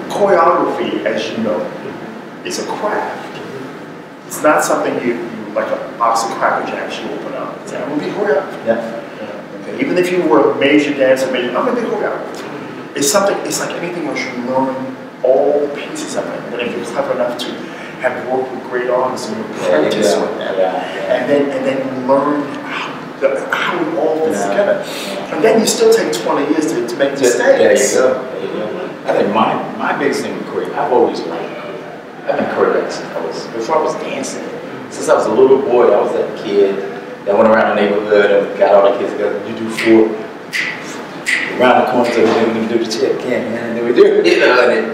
Choreography, as you know, is a craft. It's not something you like a box of Cracker Jacks you open up and say, I'm going to be choreographer. Yeah. Okay. Even if you were a major dancer, I'm going to be choreographer. It's something, it's like anything else, you learn all the pieces of it. And then if you're clever enough to have worked with great artists and you practice with them, and then you learn how it all fits together. And then you still take 20 years to make mistakes. There you go. There you go. I think my biggest thing with choreography, I've always liked choreography. I've been choreographed before I was dancing. Since I was a little boy, I was that kid that went around the neighborhood and got all the kids together. You do 4 around the corner, and then we do the chip, and then we do, you know, and then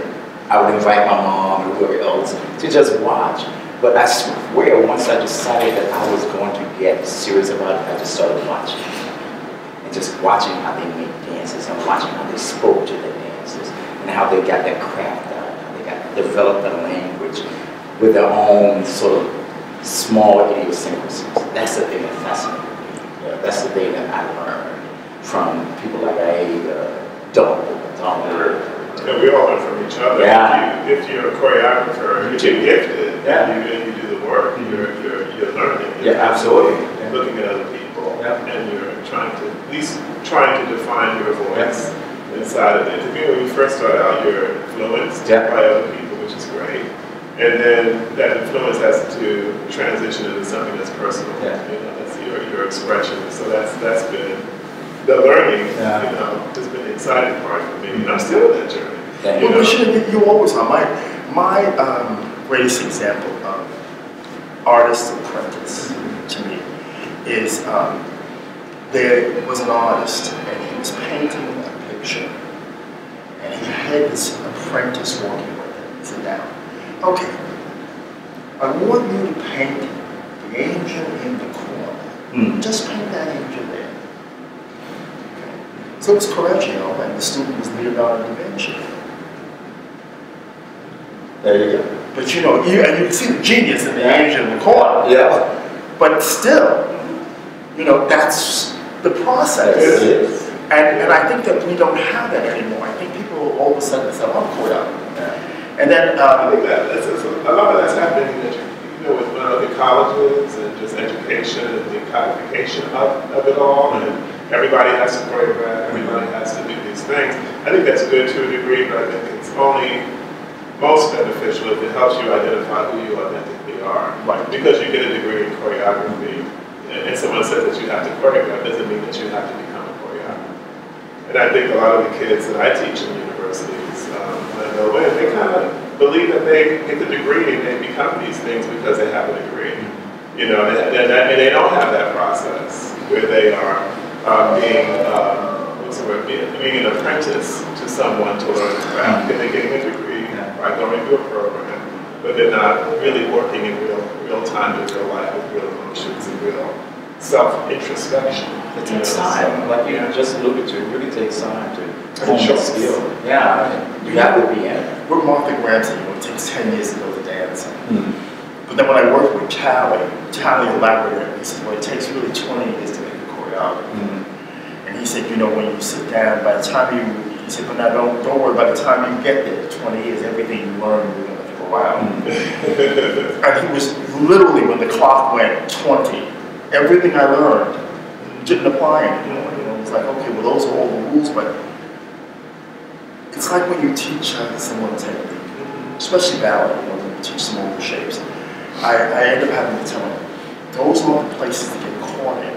I would invite my mom or whoever else to just watch. But I swear, once I decided that I was going to get serious about it, I just started watching. And just watching how they make dances and watching how they spoke to their dances and how they got their craft out, how they developed a language with their own sort of small idiosyncrasies. That's the thing that fascinated me. That's the thing that I learned from people like Iega, Donald. And we all learn from each other. Yeah. If you're a choreographer, you're gifted, and you do the work, you're learning. You're absolutely. Looking at other people, and you're trying to, at least trying to define your voice inside of the interview. When you first start out, you're influenced by other people, which is great. And then that influence has to transition into something that's personal. You know, that's your expression. So that's been the learning, you know, has been the exciting part for me. And I'm still in that journey. You always are. My greatest example of artist apprentice to me is there was an artist and he was painting a picture and he had this apprentice working with him. He said, now, okay, I want you to paint the angel in the corner. Just paint that angel there. So it was Correggio, and the student was Leonardo da Vinci. There you go. But you know, and you can see the genius in the angel in the corner. But still, you know, that's the process. It is. And I think that we don't have that anymore. I think people all of a sudden say, I'm choreographer. And then I think that's a lot of that's happening in you know, with the colleges and just education and the codification of it all. And everybody has to choreograph, everybody has to do these things. I think that's good to a degree, but I think it's only most beneficial if it helps you identify who you authentically are. Because you get a degree in choreography, and someone says that you have to choreograph, doesn't mean that you have to become a choreographer. And I think a lot of the kids that I teach in universities, when I go in, they kind of believe that they get the degree and they become these things because they have a degree. You know, and they don't have that process where they are being an apprentice to someone to learn the craft. They're getting a degree by going through a program, but they're not really working in real time in real life with real emotions and real self-introspection. It takes time. Like you just alluded to, it really takes time to hone the skill. You have to be in it. With Martha Gramsci, you know, it takes 10 years to go to dancing. But then when I worked with Charlie elaborated, he said, well, it takes really 20 years to make a choreography. And he said, you know, when you sit down, by the time he said, but now don't worry, by the time you get there, 20 years, everything you learn, you're going to throw out. And he was literally, when the clock went 20, everything I learned didn't apply anymore. You know, it was like, okay, well, those are all the rules, but it's like when you teach someone technique, especially ballet, you know, when you teach some old shapes. I end up having to tell them, those aren't the places to get caught in.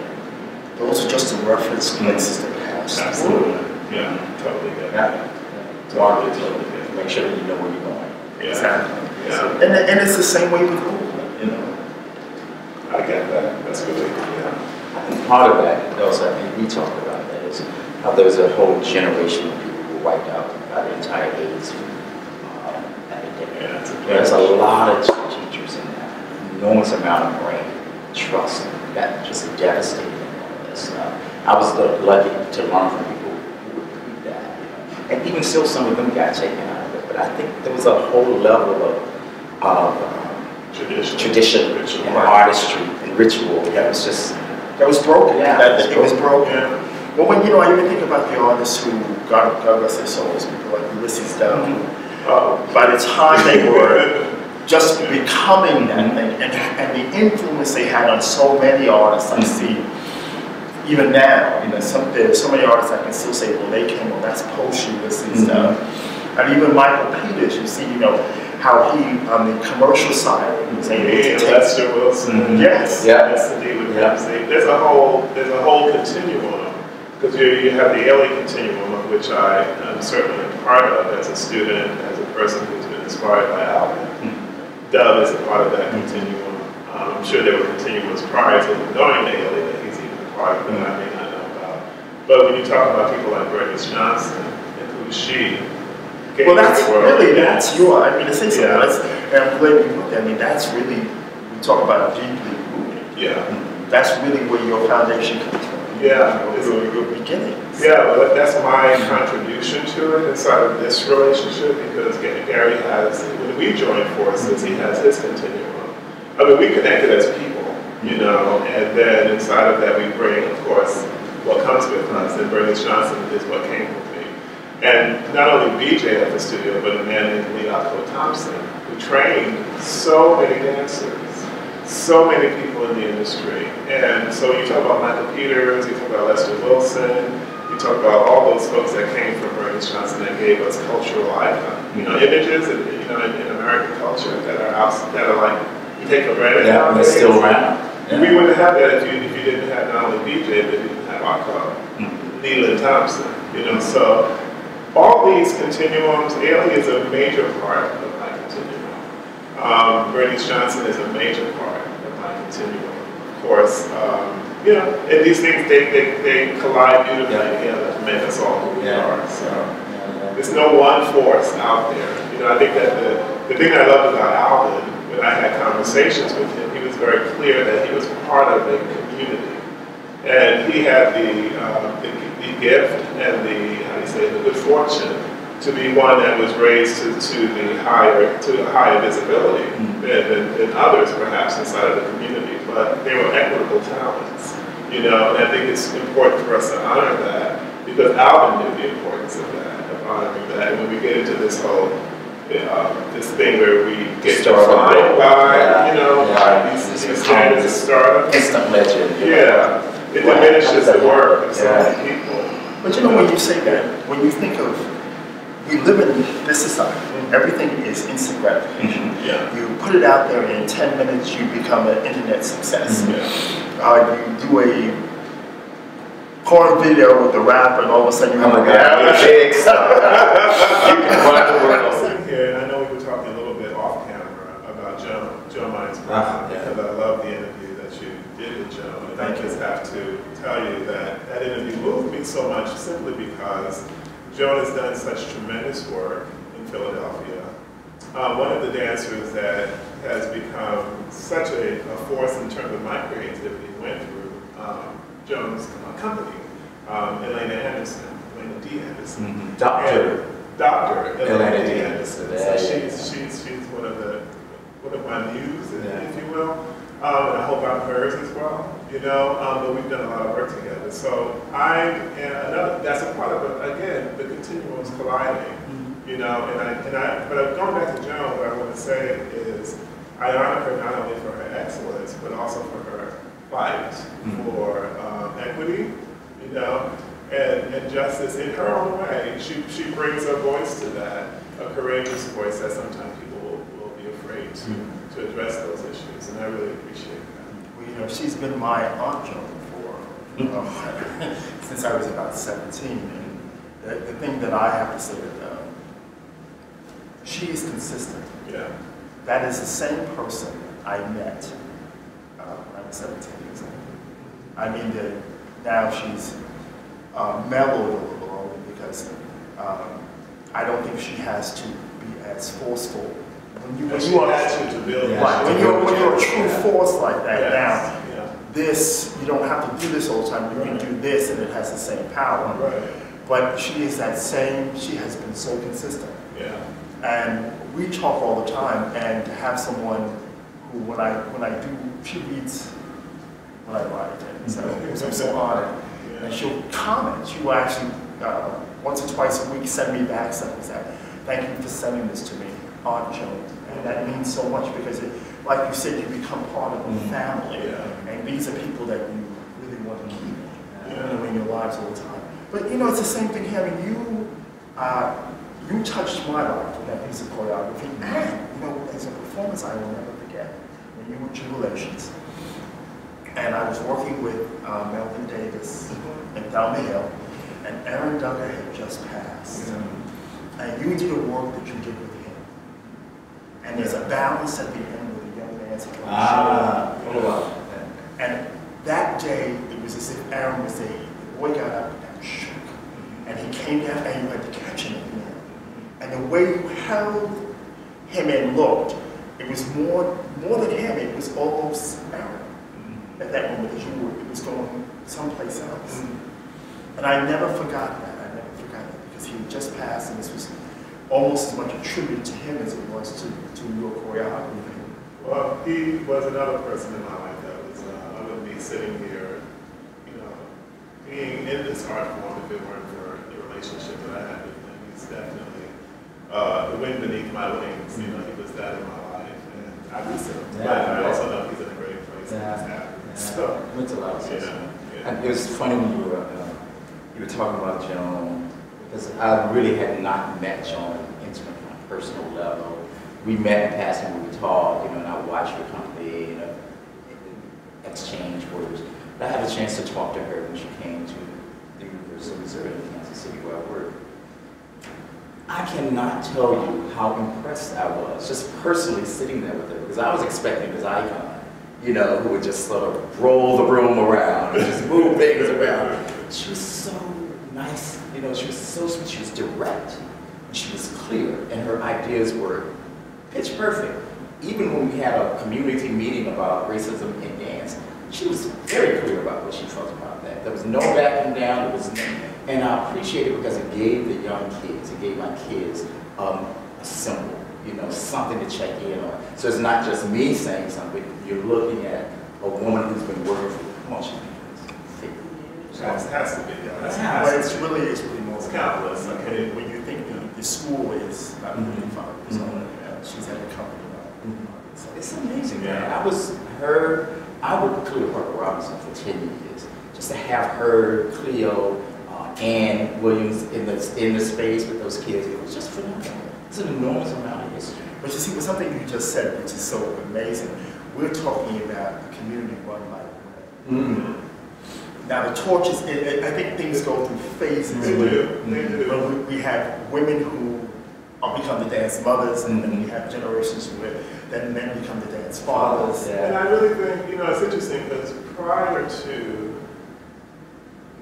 Those are just the reference places to pass. Absolutely. Yeah, totally good. Totally good. Make sure that you know where you're going. Exactly. And it's the same way with movement, you know. I get that. That's really good. I think part of that, also, I think we talked about that, is how there's a whole generation of people who were wiped out by the entire AIDS epidemic. There's a lot of teachers in that. Enormous amount of brain trust that just devastated all of this stuff. I was lucky to learn from people who would read that. And even still, some of them got taken out of it. But I think there was a whole level of tradition and artistry and ritual that was just that was broken. It was broken. Well, when, you know, I even think about the artists who, God rest their souls, people like Ulysses Down, by the time they were just becoming that thing, and the influence they had on so many artists I see, even now, you know, there's so many artists I can still say, well, they came, well, that's post-Ulysses Down. And even Michael Peters, you see, you know, how he, on the commercial side, was able to take... Lester Wilson. Yes. Yeah. That's the deal with him. There's a whole continuum, because you have the LA continuum, of which I am certainly a part of as a student, as a person who's been inspired by Abbott. Dove is a part of that continuum. I'm sure there were continuums prior to him knowing the LA that he's even a part of that I may not know about. But when you talk about people like Bernice Johnson and who she... Well, that's really, that's your, I mean, to say something, and I'm glad you put that, I mean, that's really, we talk about deeply rooted. Yeah. That's really where your foundation comes from. Yeah. Your beginnings. Yeah, well, that's my contribution to it inside of this relationship, because Gary has, when we joined forces, he has his continuum. I mean, we connected as people, you know, and then inside of that we bring, of course, what comes with us, and Bernice Johnson is what came with me. And not only BJ at the studio, but a man named Leon Thompson, who trained so many dancers, so many people in the industry. And so you talk about Michael Peters, you talk about Lester Wilson, you talk about all those folks that came from Bernice Johnson that gave us cultural icon, you know, images, and, you know, in American culture that are like, you take for granted. Yeah, and they're still around. Yeah. We wouldn't have that if you didn't have not only BJ, but you didn't have Leland Thompson, you know, so. All these continuums, Ailey is a major part of my continuum. Bernice Johnson is a major part of my continuum. Of course, you know, and these things, they collide beautifully together to make us all who we are. So there's no one force out there. You know, I think that the thing I loved about Alvin, when I had conversations with him, he was very clear that he was part of a community. And he had the gift and the good fortune to be one that was raised to a higher visibility than others perhaps inside of the community. But they were equitable talents, you know, and I think it's important for us to honor that, because Alvin knew the importance of that, of honoring that. And when we get into this whole this thing where we get defined by, you know, these standards of stardom. Instant legend. Yeah. It diminishes the work of so many people. But you know, when you say that, when you think of, we live in this society, everything is instant gratification. You put it out there, and in 10 minutes you become an internet success. You do a porn video with the rapper, and all of a sudden you have a big stuff. You can run the world. Here, and I know we were talking a little bit off camera about Joe Mines Brown, because I love the interview that you did with Joe. And I just have to tell you that that interview moved me so much simply because Joan has done such tremendous work in Philadelphia. One of the dancers that has become such a force in terms of my creativity went through Joan's company, Elena D. Anderson. Dr. Elena D. Anderson. So she's one of my muse, if you will. And I hope I'm hers as well, you know, but we've done a lot of work together. So that's a part of it, again, the continuums colliding, you know, but going back to Joan, what I want to say is I honor her not only for her excellence, but also for her fight for equity, you know, and justice in her own way. She brings a voice to that, a courageous voice that sometimes people will be afraid to address those issues, and I really appreciate that. Well, you know, she's been my Aunt Joan for since I was about 17, and the thing that I have to say that she is consistent. Yeah. That is the same person I met when I was 17 years old. I mean, now she's mellowed a little only because I don't think she has to be as forceful. When you're a true force like that now, this, you don't have to do this all the time. You can do this and it has the same power. Right. But she is that same, she has been so consistent. Yeah. And we talk all the time, and to have someone who, when I do, she reads what I write, and so I'm so honored. And she'll comment. She will actually, once or twice a week, send me back something that, thank you for sending this to me, Aunt Jones. And that means so much because, like you said, you become part of the family. And these are people that you really want to keep in your lives all the time. But it's the same thing having you, you touched my life with that piece of choreography. And, as a performance I will never forget, when you were Jubilations. And I was working with Melvin Davis and Thelma Hill, and Aaron Duggar had just passed. And you did the work that you did with him. And there's a balance at the end with the young man's And that day, it was as if Aaron was there. The boy got up and shook. And he came down and you had to catch him at the end. And the way you held him and looked, it was more than him, it was almost Aaron. At that moment, because it was going someplace else. And I never forgot that. I never forgot that because he had just passed, and this was almost as much a tribute to him as it was to your choreography. Well, he was another person in my life that was, other than me sitting here, being in this art form, if it weren't for the relationship that I had with him, he's definitely the wind beneath my wings. He was that in my life, and I miss him. But I also know he's in a great place and he's happy. So, it makes a lot of sense. And it was funny when you were talking about Joan, because I really had not met Joan intimately on a personal level. We met in passing when we talked, and I watched her company, exchange words. But I had a chance to talk to her when she came to the University of Missouri in Kansas City, where I work. I cannot tell you how impressed I was, just personally sitting there with her, because I was expecting this icon, who would just sort of roll the room around and just move things around. She was so nice, she was so sweet, she was direct, she was clear, and her ideas were pitch perfect. Even when we had a community meeting about racism in dance, she was very clear about what she felt about that. There was no backing down, and I appreciate it because it gave the young kids, it gave my kids a symbol. Something to check in on. So it's not just me saying something. You're looking at a woman who's been working for, come on, she's been 50 years. It has to be. But it's really more countless. Okay, when you think the school is about 35 years old, she's had a company now. So it's amazing, man. I worked with Cleo Parker Robinson for 10 years. Just to have her, Cleo, Ann Williams in the space with those kids, it was just phenomenal. It's an enormous amount of history. But you see, with something you just said, which is so amazing, we're talking about a community run by women. Now the torches, I think things go through phases. They do. But we have women who become the dance mothers, and then we have generations where then men become the dance fathers. And I really think, it's interesting because prior to,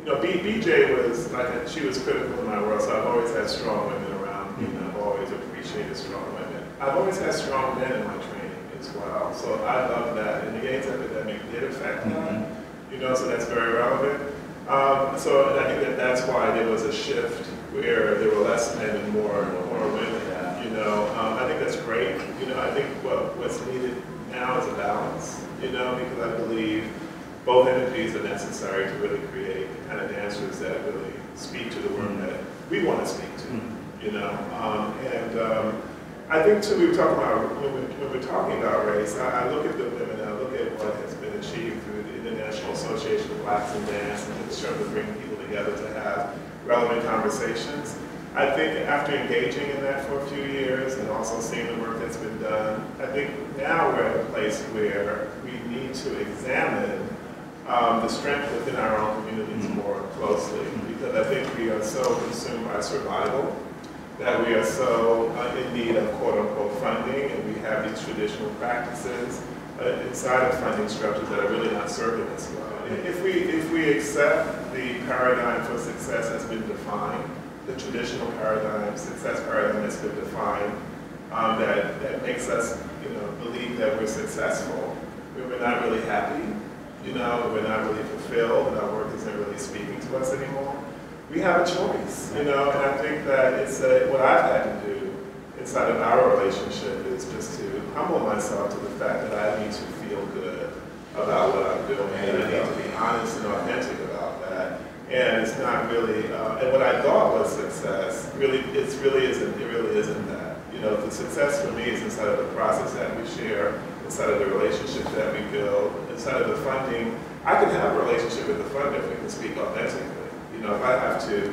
BJ was she was critical in my world, so I've always had strong women around me, and I've always appreciated strong women. I've always had strong men in my training as well, so I love that. And the AIDS epidemic did affect that, so that's very relevant. So I think that's why there was a shift where there were less men and more women. I think that's great. I think what's needed now is a balance. Because I believe both energies are necessary to really create the kind of dancers that really speak to the work that we want to speak to. I think too, we were talking about when we're talking about race. I look at the women. I look at what has been achieved through the International Association of Blacks in Dance, and in terms of bringing people together to have relevant conversations. I think after engaging in that for a few years and also seeing the work that's been done, I think now we're at a place where we need to examine the strength within our own communities more closely, because I think we are so consumed by survival that we are so in need of quote-unquote funding, and we have these traditional practices inside of funding structures that are really not serving us well. If we accept the paradigm for success has been defined, the traditional paradigm, success paradigm has been defined, that makes us, believe that we're successful, we're not really happy, we're not really fulfilled, and our work isn't really speaking to us anymore. We have a choice, and I think that it's what I've had to do inside of our relationship is just to humble myself to the fact that I need to feel good about what I'm doing, and I need to be honest and authentic about that, really, and what I thought was success, it really isn't that. You know, the success for me is inside of the process that we share, inside of the relationships that we build, inside of the funding. I can have a relationship with the funder if we can speak authentically. You know, if I have to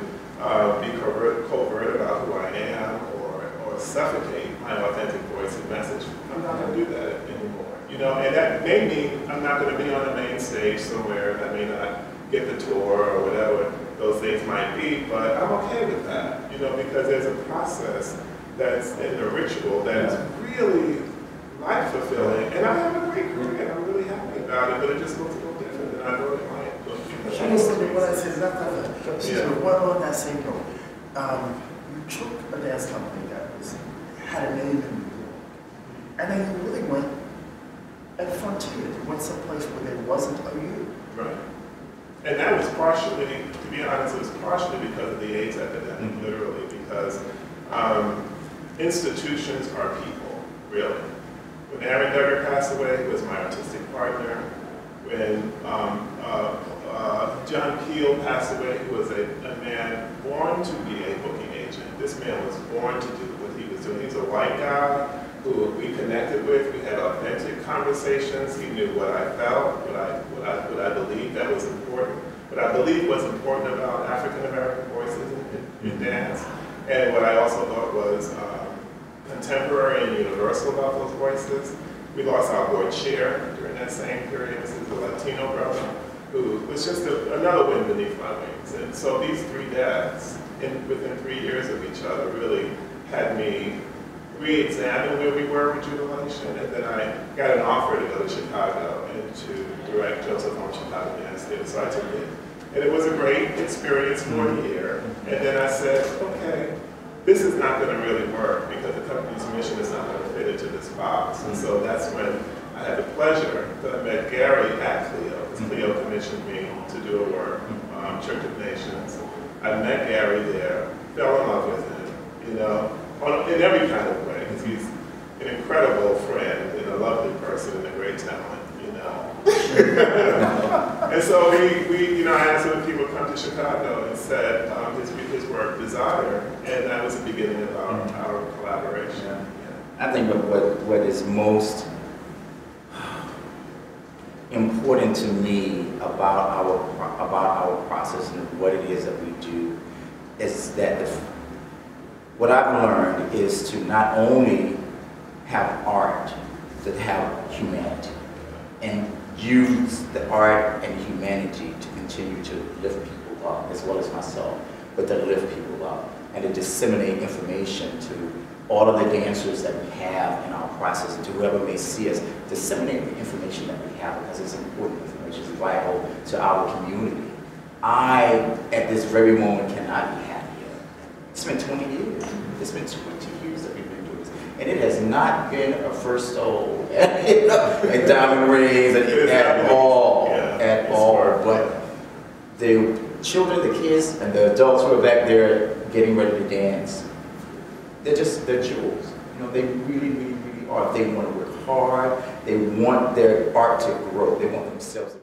be covert about who I am or suffocate my authentic voice and message, I'm not going to do that anymore. You know, and that may mean I'm not going to be on the main stage somewhere. That may not get the tour or whatever those things might be, but I'm okay with that. You know, because there's a process that's in the ritual that's really life fulfilling, and I have a great career, and I'm really happy about it. But it just looks a little different than I thought it might. What I said is not on that same note. You took a dance company that had a name in New York, and then you really went at frontier. You went someplace where there wasn't a you. Right. And that was partially, to be honest, it was partially because of the AIDS epidemic, literally, because institutions are people, really. When Aaron Duggar passed away, he was my artistic partner. When John Keel passed away, he was a man born to be a booking agent. This man was born to do what he was doing. He's a white guy who we connected with. We had authentic conversations. He knew what I felt, what I believed that was important, what I believed was important about African American voices in dance, and what I also thought was contemporary and universal about those voices. We lost our boy Cher during that same period. This is a Latino brother who was just another wind beneath my wings. And so these three deaths, within 3 years of each other, really had me re-examine where we were with Jubilation. And then I got an offer to go to Chicago and to direct Joseph on Chicago Dance Theater. So I took it. And it was a great experience for a year. And then I said, okay, this is not going to really work because the company's mission is not going to fit into this box. And so that's when I had the pleasure that I met Gary at Clio, because Clio commissioned me to do a work, Church of Nations. I met Gary there, fell in love with him, you know, in every kind of way, because he's an incredible friend and a lovely person and a great talent, you know. And so we you know, I asked him if he would come to Chicago and said his work Desire, and that was the beginning of our collaboration. Yeah. I think what is most important to me about our process and what it is that we do is that what I've learned is to not only have art, but have humanity, and use the art and humanity to continue to lift people up, as well as myself, but to lift people up and to disseminate information to all of the dancers that we have in our process, and to whoever may see us, disseminate the information that we have, because it's important information, it's vital to our community. I, at this very moment, cannot be happier. It's been 20 years. It's been 20 years that we've been doing this. And it has not been a first stole, and diamond rings, at all. But the children, the kids, and the adults who are back there getting ready to dance, they're jewels. You know, they really, really, really are. They want to work hard. They want their art to grow. They want themselves to